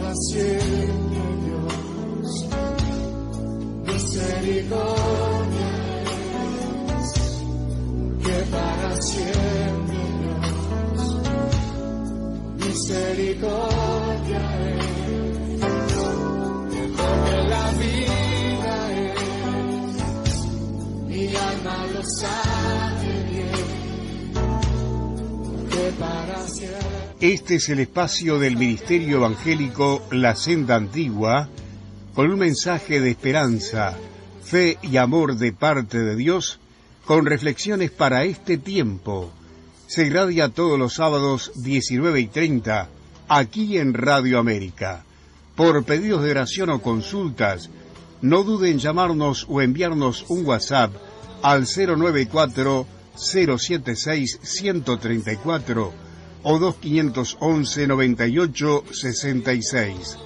para siempre, Dios. Misericordia es, que para siempre, Dios. Misericordia es, porque la vida es, mi alma lo sabe bien, que para siempre. Este es el espacio del Ministerio Evangélico La Senda Antigua, con un mensaje de esperanza, fe y amor de parte de Dios, con reflexiones para este tiempo. Se irradia todos los sábados 19:30, aquí en Radio América. Por pedidos de oración o consultas, no duden en llamarnos o enviarnos un WhatsApp al 094-076-134 o 2511-9866.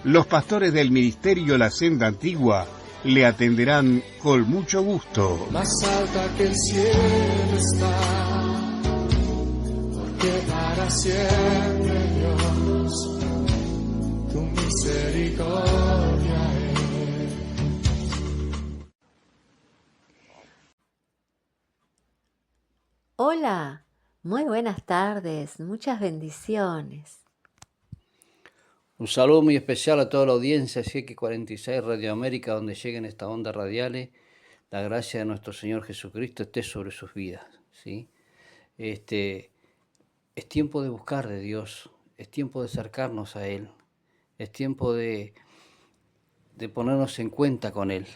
Los pastores del Ministerio La Senda Antigua le atenderán con mucho gusto. Más alta que el cielo está, porque para siempre, Dios, tu misericordia es. Hola, muy buenas tardes, muchas bendiciones. Un saludo muy especial a toda la audiencia CX46 Radio América, donde lleguen estas ondas radiales. La gracia de nuestro Señor Jesucristo esté sobre sus vidas, ¿sí? Es tiempo de buscar de Dios, es tiempo de acercarnos a Él, es tiempo de ponernos en cuenta con Él.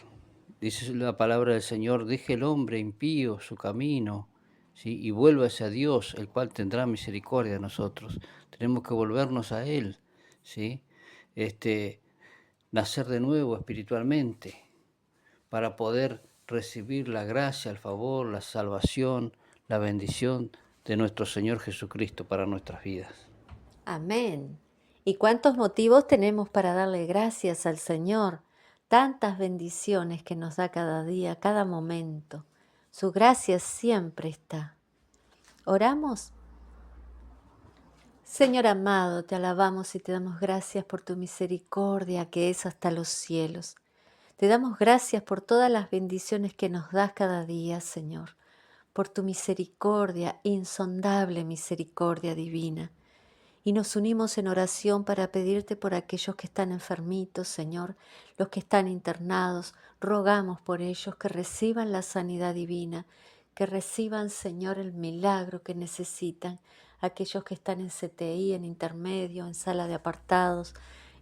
Dice la palabra del Señor: deje el hombre impío su camino, ¿sí? Y vuélvase a Dios, el cual tendrá misericordia de nosotros. Tenemos que volvernos a Él, ¿sí? Nacer de nuevo espiritualmente para poder recibir la gracia, el favor, la salvación, la bendición de nuestro Señor Jesucristo para nuestras vidas. Amén. ¿Y cuántos motivos tenemos para darle gracias al Señor? Tantas bendiciones que nos da cada día, cada momento. Su gracia siempre está. ¿Oramos? Señor amado, te alabamos y te damos gracias por tu misericordia que es hasta los cielos. Te damos gracias por todas las bendiciones que nos das cada día, Señor, por tu misericordia, insondable misericordia divina. Y nos unimos en oración para pedirte por aquellos que están enfermitos, Señor, los que están internados. Rogamos por ellos que reciban la sanidad divina, que reciban, Señor, el milagro que necesitan. Aquellos que están en CTI, en intermedio, en sala de apartados,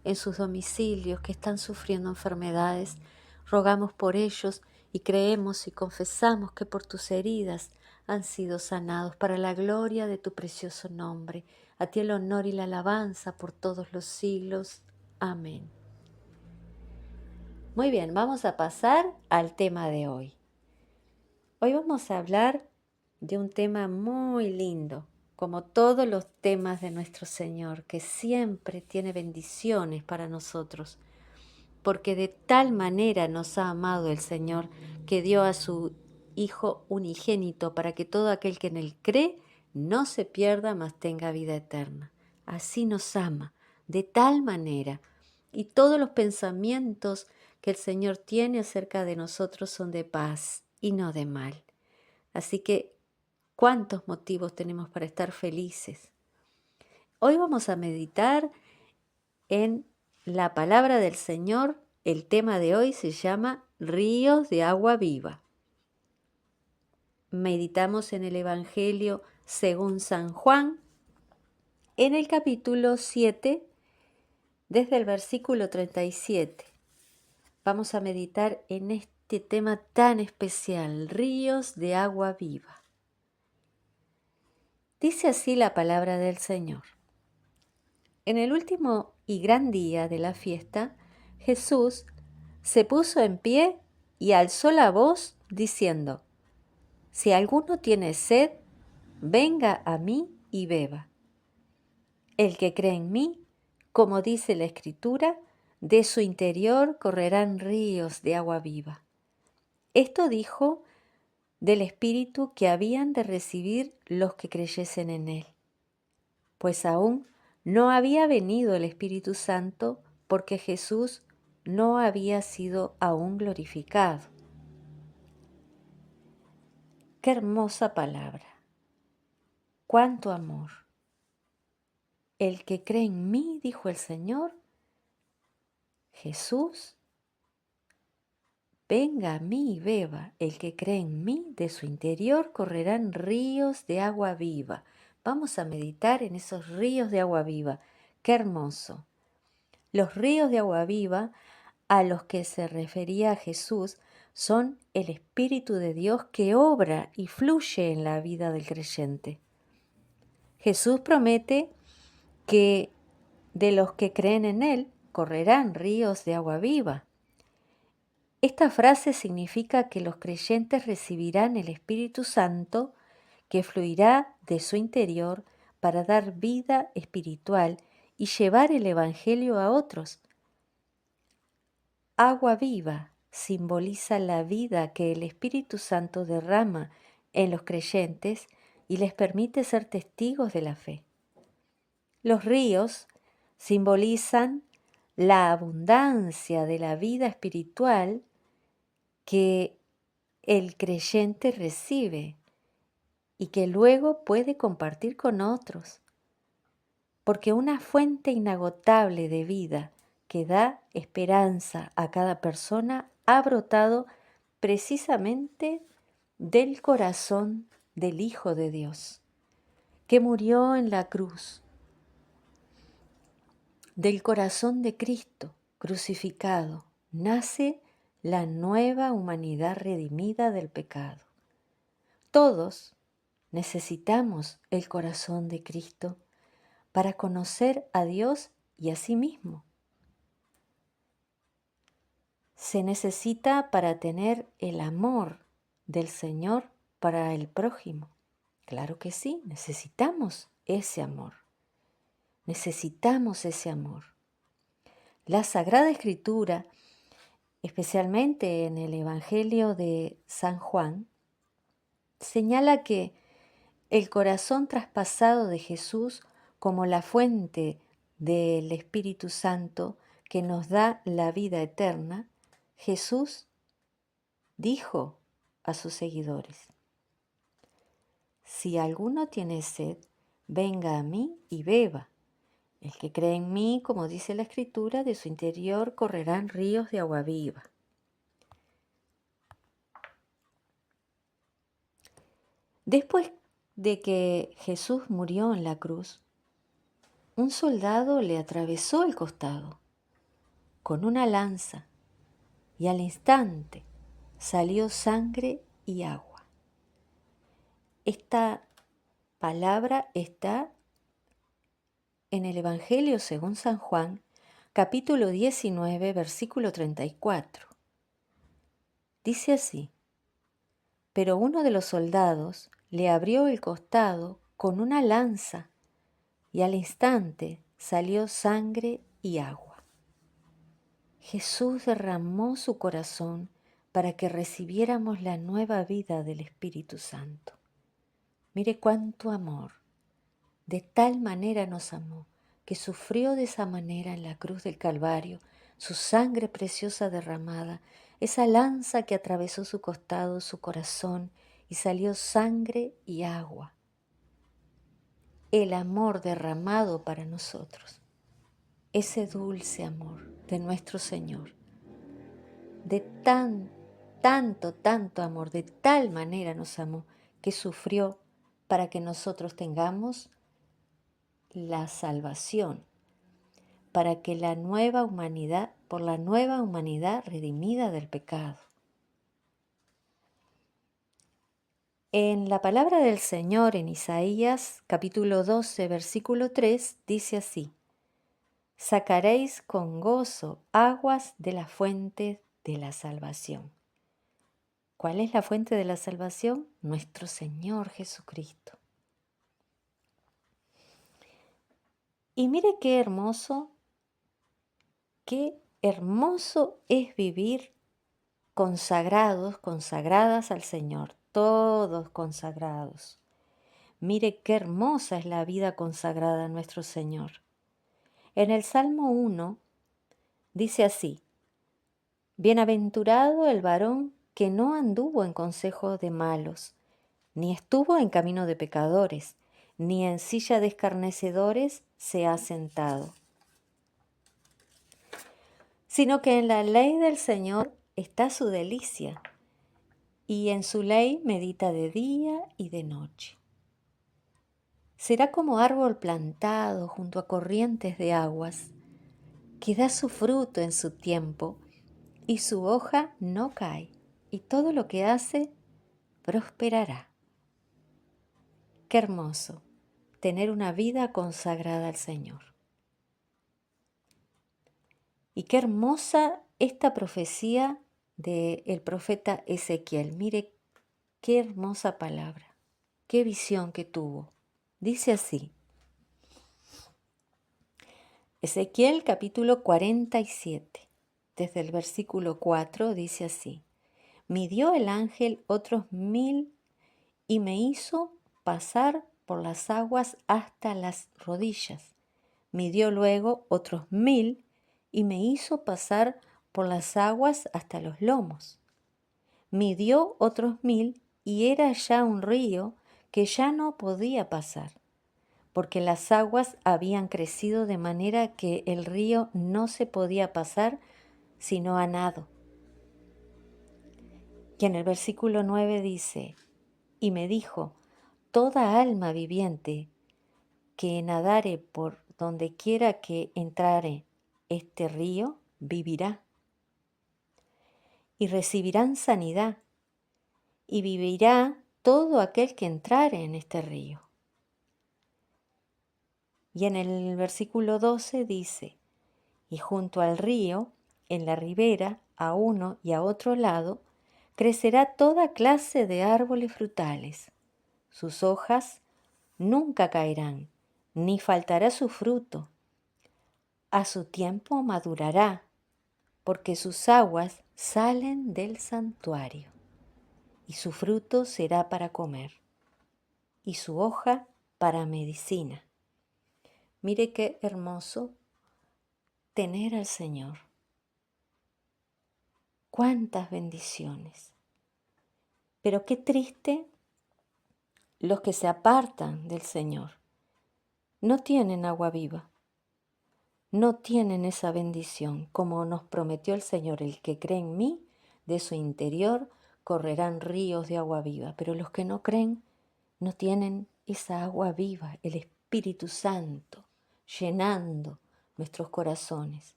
en sus domicilios, que están sufriendo enfermedades. Rogamos por ellos y creemos y confesamos que por tus heridas han sido sanados para la gloria de tu precioso nombre. A ti el honor y la alabanza por todos los siglos. Amén. Muy bien, vamos a pasar al tema de hoy. Hoy vamos a hablar de un tema muy lindo, como todos los temas de nuestro Señor, que siempre tiene bendiciones para nosotros, porque de tal manera nos ha amado el Señor que dio a su Hijo unigénito para que todo aquel que en Él cree no se pierda, mas tenga vida eterna. Así nos ama, de tal manera. Y todos los pensamientos que el Señor tiene acerca de nosotros son de paz y no de mal. Así que, ¿cuántos motivos tenemos para estar felices? Hoy vamos a meditar en la palabra del Señor. El tema de hoy se llama Ríos de agua viva. Meditamos en el Evangelio según San Juan, en el capítulo 7, desde el versículo 37. Vamos a meditar en este tema tan especial, ríos de agua viva. Dice así la palabra del Señor. En el último y gran día de la fiesta, Jesús se puso en pie y alzó la voz diciendo: Si alguno tiene sed, venga a mí y beba. El que cree en mí, como dice la Escritura, de su interior correrán ríos de agua viva. Esto dijo del Espíritu que habían de recibir los que creyesen en Él, pues aún no había venido el Espíritu Santo porque Jesús no había sido aún glorificado. Qué hermosa palabra, cuánto amor. El que cree en mí, dijo el Señor, Jesús, venga a mí y beba. El que cree en mí, de su interior correrán ríos de agua viva. Vamos a meditar en esos ríos de agua viva. Qué hermoso. Los ríos de agua viva a los que se refería Jesús son el Espíritu de Dios que obra y fluye en la vida del creyente. Jesús promete que de los que creen en Él correrán ríos de agua viva. Esta frase significa que los creyentes recibirán el Espíritu Santo que fluirá de su interior para dar vida espiritual y llevar el Evangelio a otros. Agua viva simboliza la vida que el Espíritu Santo derrama en los creyentes y les permite ser testigos de la fe. Los ríos simbolizan la abundancia de la vida espiritual que el creyente recibe y que luego puede compartir con otros, porque una fuente inagotable de vida que da esperanza a cada persona ha brotado precisamente del corazón del Hijo de Dios, que murió en la cruz, del corazón de Cristo crucificado, nace la nueva humanidad redimida del pecado. Todos necesitamos el corazón de Cristo para conocer a Dios y a sí mismo. Se necesita para tener el amor del Señor para el prójimo. Claro que sí, necesitamos ese amor. Necesitamos ese amor. La Sagrada Escritura, especialmente en el Evangelio de San Juan, señala que el corazón traspasado de Jesús como la fuente del Espíritu Santo que nos da la vida eterna, Jesús dijo a sus seguidores: si alguno tiene sed, venga a mí y beba. El que cree en mí, como dice la Escritura, de su interior correrán ríos de agua viva. Después de que Jesús murió en la cruz, un soldado le atravesó el costado con una lanza y al instante salió sangre y agua. Esta palabra está en el Evangelio según San Juan, capítulo 19, versículo 34. Dice así: pero uno de los soldados le abrió el costado con una lanza y al instante salió sangre y agua. Jesús derramó su corazón para que recibiéramos la nueva vida del Espíritu Santo. Mire cuánto amor. De tal manera nos amó, que sufrió de esa manera en la cruz del Calvario, su sangre preciosa derramada, esa lanza que atravesó su costado, su corazón, y salió sangre y agua. El amor derramado para nosotros, ese dulce amor de nuestro Señor, de tanto amor, de tal manera nos amó, que sufrió para que nosotros tengamos la salvación, para que la nueva humanidad, por la nueva humanidad redimida del pecado. En la palabra del Señor en Isaías capítulo 12, versículo 3, dice así: sacaréis con gozo aguas de la fuente de la salvación. ¿Cuál es la fuente de la salvación? Nuestro Señor Jesucristo. Y mire qué hermoso es vivir consagrados, consagradas al Señor, todos consagrados. Mire qué hermosa es la vida consagrada a nuestro Señor. En el Salmo 1 dice así: Bienaventurado el varón que no anduvo en consejo de malos, ni estuvo en camino de pecadores, ni en silla de escarnecedores se ha sentado, sino que en la ley del Señor está su delicia, y en su ley medita de día y de noche. Será como árbol plantado junto a corrientes de aguas, que da su fruto en su tiempo, y su hoja no cae, y todo lo que hace prosperará. Qué hermoso tener una vida consagrada al Señor. Y qué hermosa esta profecía del profeta Ezequiel. Mire qué hermosa palabra, qué visión que tuvo. Dice así: Ezequiel capítulo 47, desde el versículo 4 dice así: Midió el ángel otros 1000 y me hizo pasar por las aguas hasta las rodillas. Midió luego otros 1000 y me hizo pasar por las aguas hasta los lomos. Midió otros 1000 y era ya un río que ya no podía pasar, porque las aguas habían crecido de manera que el río no se podía pasar sino a nado. Y en el versículo 9 dice: Y me dijo, toda alma viviente que nadare por donde quiera que entrare este río, vivirá. Y recibirán sanidad, y vivirá todo aquel que entrare en este río. Y en el versículo 12 dice: Y junto al río, en la ribera, a uno y a otro lado, crecerá toda clase de árboles frutales. Sus hojas nunca caerán, ni faltará su fruto. A su tiempo madurará, porque sus aguas salen del santuario, y su fruto será para comer, y su hoja para medicina. Mire qué hermoso tener al Señor. Cuántas bendiciones. Pero qué triste los que se apartan del Señor. No tienen agua viva. No tienen esa bendición, como nos prometió el Señor: el que cree en mí, de su interior correrán ríos de agua viva. Pero los que no creen no tienen esa agua viva, el Espíritu Santo, llenando nuestros corazones.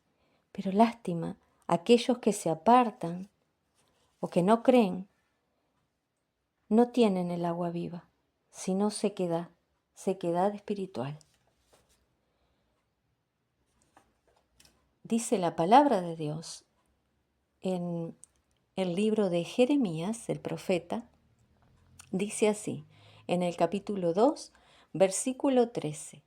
Pero lástima, aquellos que se apartan o que no creen, no tienen el agua viva, sino sequedad espiritual. Dice la palabra de Dios en el libro de Jeremías, el profeta, dice así, en el capítulo 2, versículo 13: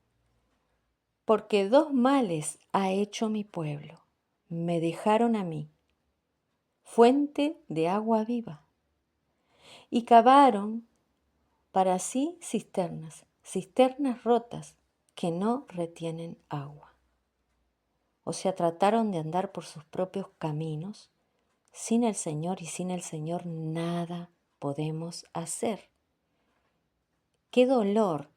Porque dos males ha hecho mi pueblo, me dejaron a mí, fuente de agua viva, y cavaron para sí cisternas rotas que no retienen agua. O sea, trataron de andar por sus propios caminos sin el Señor, y sin el Señor nada podemos hacer. Qué dolor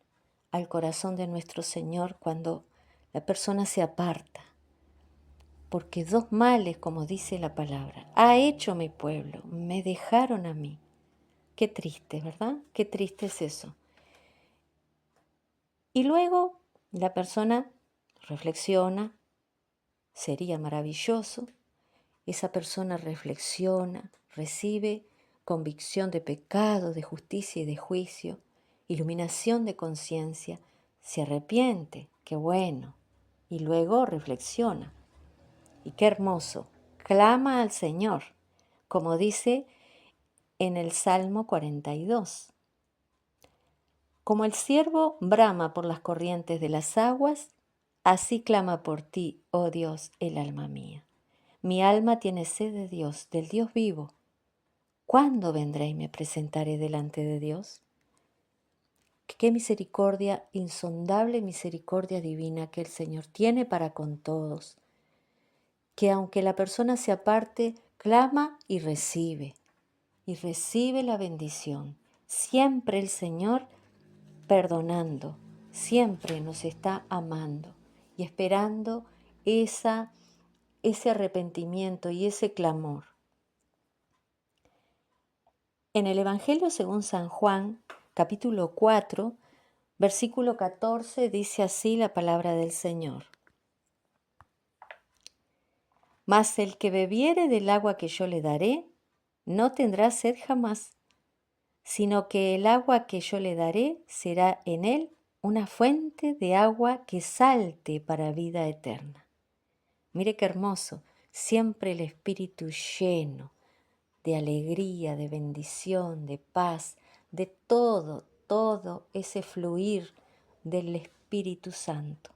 al corazón de nuestro Señor cuando la persona se aparta, porque dos males, como dice la palabra, ha hecho mi pueblo, me dejaron a mí. Qué triste, ¿verdad? Qué triste es eso. Y luego la persona reflexiona. Sería maravilloso. Esa persona reflexiona, recibe convicción de pecado, de justicia y de juicio, iluminación de conciencia, se arrepiente, qué bueno, y luego reflexiona. Y qué hermoso, clama al Señor, como dice en el Salmo 42. Como el ciervo brama por las corrientes de las aguas, así clama por ti, oh Dios, el alma mía. Mi alma tiene sed de Dios, del Dios vivo. ¿Cuándo vendré y me presentaré delante de Dios? Qué misericordia, insondable misericordia divina que el Señor tiene para con todos. Que aunque la persona se aparte, clama y recibe la bendición. Siempre el Señor perdonando, siempre nos está amando y esperando ese arrepentimiento y ese clamor. En el Evangelio según San Juan, capítulo 4, versículo 14, dice así la palabra del Señor. Mas el que bebiere del agua que yo le daré, no tendrá sed jamás, sino que el agua que yo le daré será en él una fuente de agua que salte para vida eterna. Mire qué hermoso, siempre el Espíritu lleno de alegría, de bendición, de paz, de todo ese fluir del Espíritu Santo.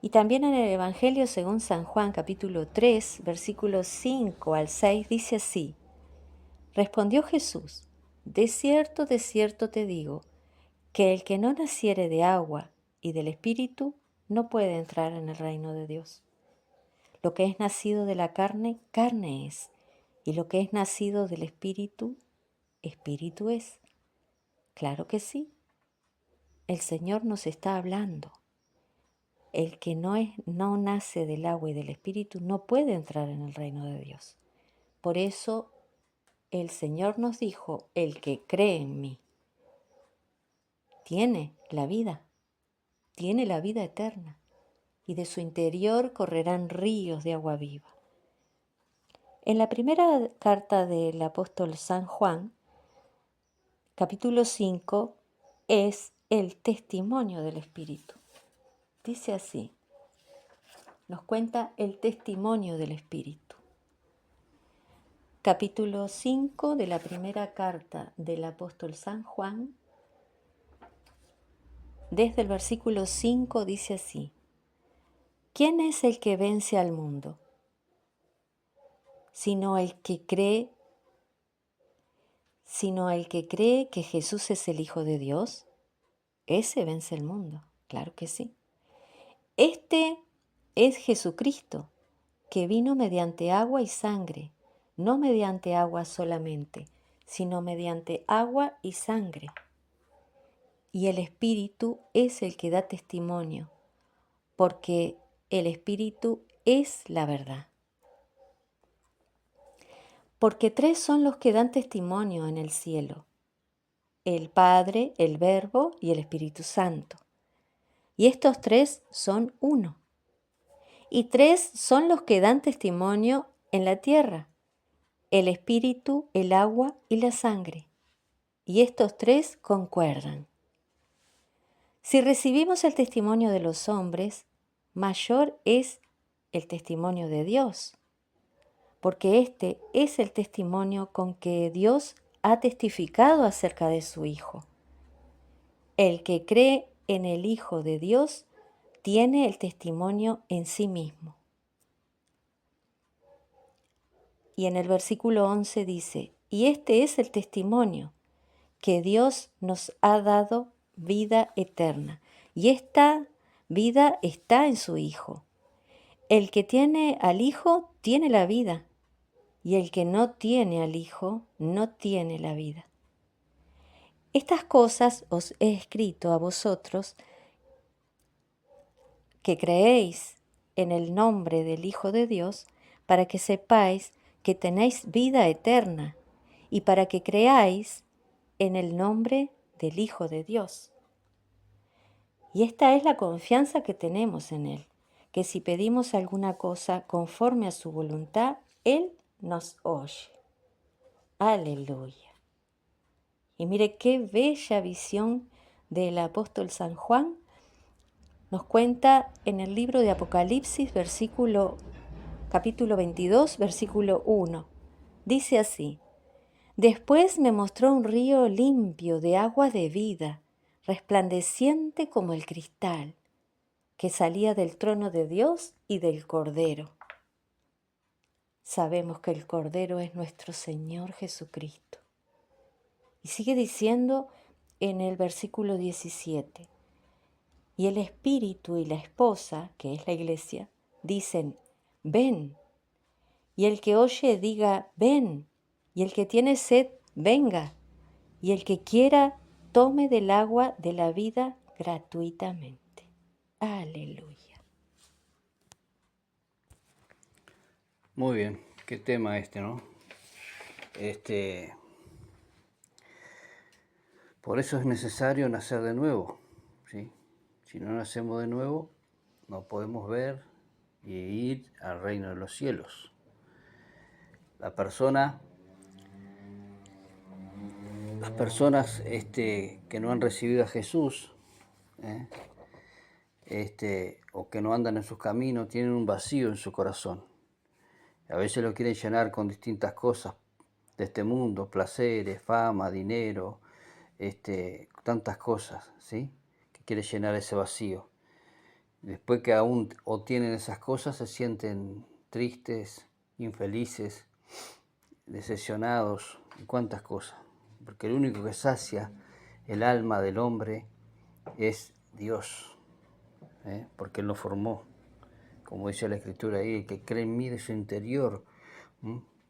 Y también en el Evangelio según San Juan, capítulo 3, versículos 5 al 6, dice así. Respondió Jesús, de cierto te digo, que el que no naciere de agua y del Espíritu no puede entrar en el reino de Dios. Lo que es nacido de la carne, carne es, y lo que es nacido del Espíritu, Espíritu es. Claro que sí, el Señor nos está hablando. El que no nace del agua y del Espíritu no puede entrar en el reino de Dios. Por eso el Señor nos dijo, el que cree en mí tiene la vida eterna, y de su interior correrán ríos de agua viva. En la primera carta del apóstol San Juan, capítulo 5, es el testimonio del Espíritu. Dice así, nos cuenta el testimonio del Espíritu. Capítulo 5 de la primera carta del apóstol San Juan, desde el versículo 5 dice así, ¿quién es el que vence al mundo? Sino el que cree que Jesús es el Hijo de Dios, ese vence el mundo, claro que sí. Este es Jesucristo, que vino mediante agua y sangre, no mediante agua solamente, sino mediante agua y sangre. Y el Espíritu es el que da testimonio, porque el Espíritu es la verdad. Porque tres son los que dan testimonio en el cielo, el Padre, el Verbo y el Espíritu Santo. Y estos tres son uno. Y tres son los que dan testimonio en la tierra, el Espíritu, el agua y la sangre. Y estos tres concuerdan. Si recibimos el testimonio de los hombres, mayor es el testimonio de Dios, porque este es el testimonio con que Dios ha testificado acerca de su Hijo. El que cree en el Hijo de Dios tiene el testimonio en sí mismo. Y en el versículo 11 dice, y este es el testimonio, que Dios nos ha dado vida eterna, y esta vida está en su Hijo. El que tiene al Hijo tiene la vida, y el que no tiene al Hijo no tiene la vida. Estas cosas os he escrito a vosotros que creéis en el nombre del Hijo de Dios, para que sepáis que tenéis vida eterna, y para que creáis en el nombre del Hijo de Dios. Y esta es la confianza que tenemos en Él, que si pedimos alguna cosa conforme a su voluntad, Él nos oye. Aleluya. Y mire qué bella visión del apóstol San Juan. Nos cuenta en el libro de Apocalipsis, capítulo 22, versículo 1. Dice así, después me mostró un río limpio de agua de vida, resplandeciente como el cristal, que salía del trono de Dios y del Cordero. Sabemos que el Cordero es nuestro Señor Jesucristo. Y sigue diciendo en el versículo 17, y el espíritu y la esposa, que es la iglesia, dicen, ven. Y el que oye diga, ven. Y el que tiene sed, venga. Y el que quiera, tome del agua de la vida gratuitamente. Aleluya. Muy bien, qué tema este, ¿no? Por eso es necesario nacer de nuevo, ¿sí? Si no nacemos de nuevo, no podemos ver y ir al reino de los cielos. Las personas que no han recibido a Jesús, o que no andan en sus caminos, tienen un vacío en su corazón. A veces lo quieren llenar con distintas cosas de este mundo, placeres, fama, dinero, tantas cosas, ¿sí? Que quiere llenar ese vacío. Después que aún obtienen esas cosas, se sienten tristes, infelices, decepcionados y cuántas cosas. Porque el único que sacia el alma del hombre es Dios, porque Él lo formó. Como dice la Escritura ahí, el que cree en mí de su interior,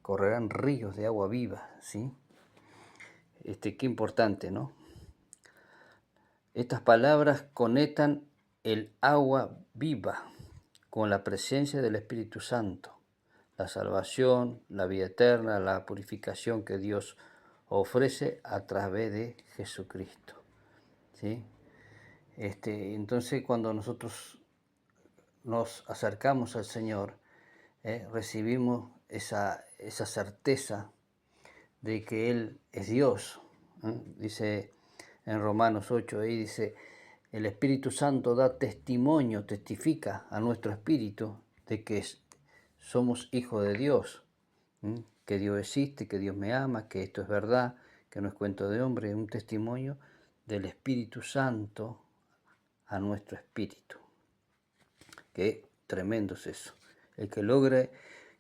correrán ríos de agua viva, ¿sí? Qué importante, ¿no? Estas palabras conectan el agua viva con la presencia del Espíritu Santo, la salvación, la vida eterna, la purificación que Dios ofrece a través de Jesucristo, ¿sí? Entonces, cuando nosotros nos acercamos al Señor, recibimos esa certeza de que Él es Dios. Dice en Romanos 8, ahí dice, el Espíritu Santo da testimonio, testifica a nuestro espíritu de que somos hijos de Dios, que Dios existe, que Dios me ama, que esto es verdad, que no es cuento de hombre, es un testimonio del Espíritu Santo a nuestro espíritu. Qué tremendo es eso. El que logre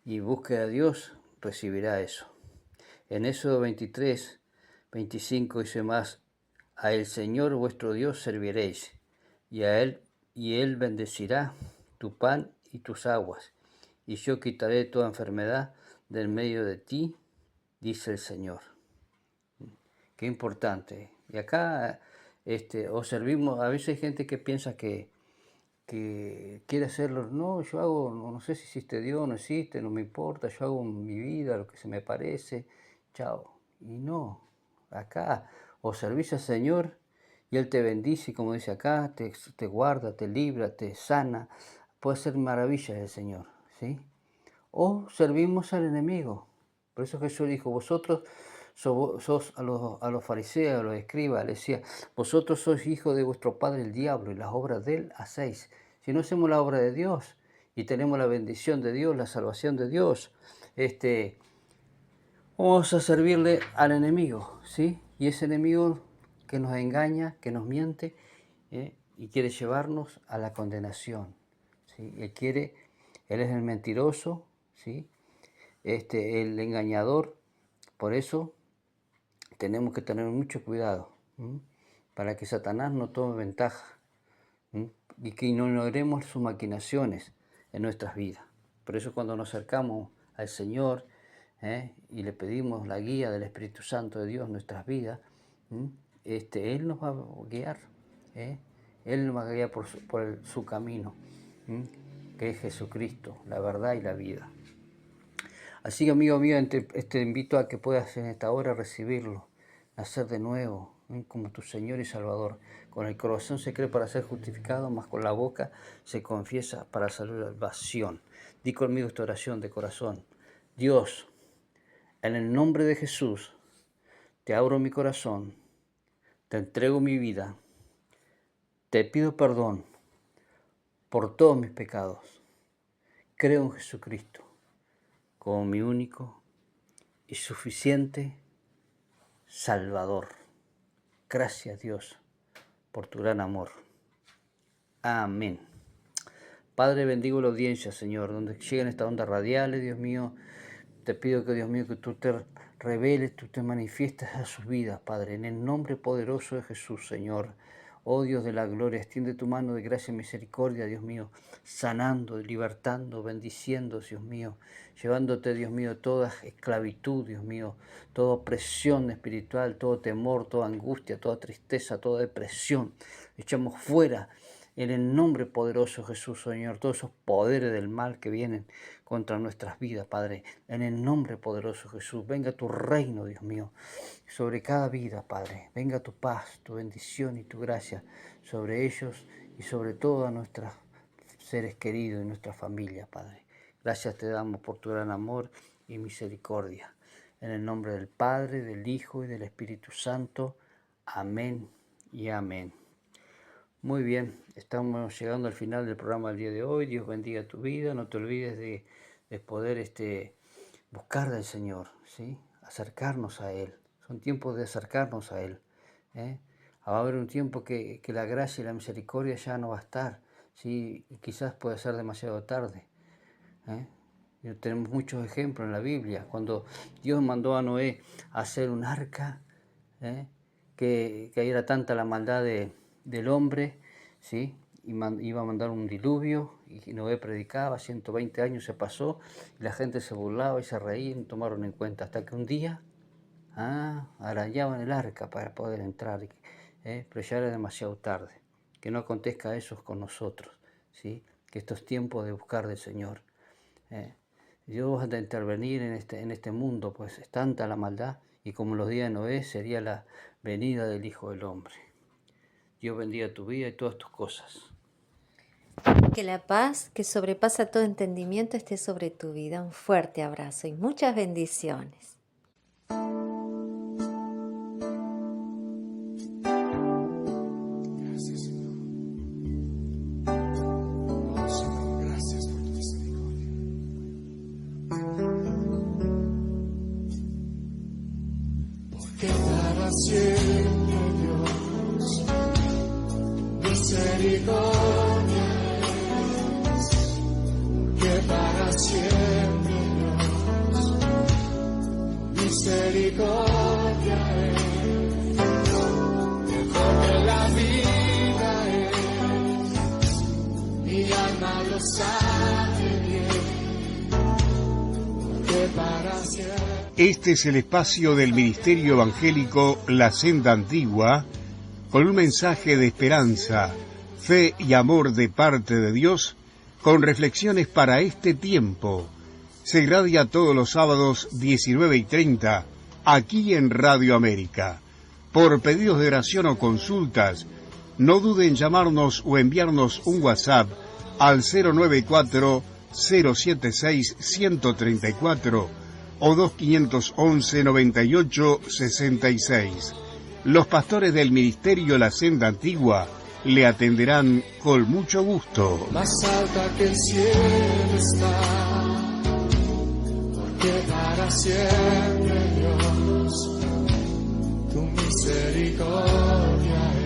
y busque a Dios recibirá eso. En Éxodo 23, 25 dice más, a el Señor vuestro Dios serviréis, y Él bendecirá tu pan y tus aguas, y yo quitaré toda enfermedad del medio de ti, dice el Señor. Qué importante. Y acá os servimos, a veces hay gente que piensa que quiere hacerlo, no, yo hago, no sé si existe Dios, no existe, no me importa, yo hago mi vida, lo que se me parece, chao. Y no, acá o servís al Señor y Él te bendice, como dice acá, te guarda, te libra, te sana, puede hacer maravillas el Señor, ¿sí? O servimos al enemigo. Por eso Jesús dijo, vosotros sos a los fariseos, a los escribas, les decía, vosotros sois hijos de vuestro padre el diablo y las obras de él hacéis. Si no hacemos la obra de Dios y tenemos la bendición de Dios, la salvación de Dios, vamos a servirle al enemigo, ¿sí? Y ese enemigo que nos engaña, que nos miente, y quiere llevarnos a la condenación, ¿sí? Él es el mentiroso, ¿sí? El engañador. Por eso tenemos que tener mucho cuidado, para que Satanás no tome ventaja, y que no logremos sus maquinaciones en nuestras vidas. Por eso cuando nos acercamos al Señor, y le pedimos la guía del Espíritu Santo de Dios en nuestras vidas, Él nos va a guiar, Él nos va a guiar por su camino, que es Jesucristo, la verdad y la vida. Así que, amigo mío, te invito a que puedas en esta hora recibirlo, nacer de nuevo, como tu Señor y Salvador. Con el corazón se cree para ser justificado, mas con la boca se confiesa para salvación. Di conmigo esta oración de corazón. Dios, en el nombre de Jesús, te abro mi corazón, te entrego mi vida, te pido perdón por todos mis pecados. Creo en Jesucristo como mi único y suficiente Salvador. Gracias, Dios, por tu gran amor. Amén. Padre, bendigo la audiencia, Señor, donde lleguen estas ondas radiales, Dios mío. Te pido que, Dios mío, que tú te reveles, tú te manifiestes a sus vidas, Padre, en el nombre poderoso de Jesús, Señor. Oh Dios de la gloria, extiende tu mano de gracia y misericordia, Dios mío, sanando, libertando, bendiciendo, Dios mío, llevándote, Dios mío, toda esclavitud, Dios mío, toda opresión espiritual, todo temor, toda angustia, toda tristeza, toda depresión. Echamos fuera en el nombre poderoso de Jesús, Señor, todos esos poderes del mal que vienen contra nuestras vidas, Padre, en el nombre poderoso de Jesús. Venga tu reino, Dios mío, sobre cada vida, Padre. Venga tu paz, tu bendición y tu gracia sobre ellos y sobre todos nuestros seres queridos y nuestra familia, Padre. Gracias te damos por tu gran amor y misericordia. En el nombre del Padre, del Hijo y del Espíritu Santo. Amén y amén. Muy bien, estamos llegando al final del programa del día de hoy. Dios bendiga tu vida. No te olvides de poder buscar del Señor, ¿sí? Acercarnos a Él. Son tiempos de acercarnos a Él, ¿eh? Va a haber un tiempo que la gracia y la misericordia ya no va a estar, ¿sí? Y quizás puede ser demasiado tarde, ¿eh? Y tenemos muchos ejemplos en la Biblia. Cuando Dios mandó a Noé a hacer un arca, ¿eh? que era tanta la maldad del hombre, ¿sí? Iba a mandar un diluvio y Noé predicaba, 120 años se pasó y la gente se burlaba y se reía y no tomaron en cuenta, hasta que un día arañaban el arca para poder entrar, pero ya era demasiado tarde. Que no acontezca eso con nosotros, ¿sí? Que estos tiempos de buscar del Señor, Dios va a intervenir en este mundo, pues es tanta la maldad, y como los días de Noé sería la venida del Hijo del Hombre. Dios bendiga tu vida y todas tus cosas. Que la paz que sobrepasa todo entendimiento esté sobre tu vida. Un fuerte abrazo y muchas bendiciones. Gracias, Señor. Oh, Señor, gracias por tu misericordia. Porque para siempre, Dios, misericordia es. Porque para siempre, Dios, misericordia es. Porque la vida es, mi alma lo sabe bien. Porque para siempre. Este es el espacio del Ministerio Evangélico La Senda Antigua, con un mensaje de esperanza, fe y amor de parte de Dios, con reflexiones para este tiempo. Se irradia todos los sábados 19:30, aquí en Radio América. Por pedidos de oración o consultas, no duden en llamarnos o enviarnos un WhatsApp al 094-076-134 o 2511-9866. Los pastores del Ministerio La Senda Antigua le atenderán con mucho gusto. Más alta que el cielo está, porque para siempre, Dios, tu misericordia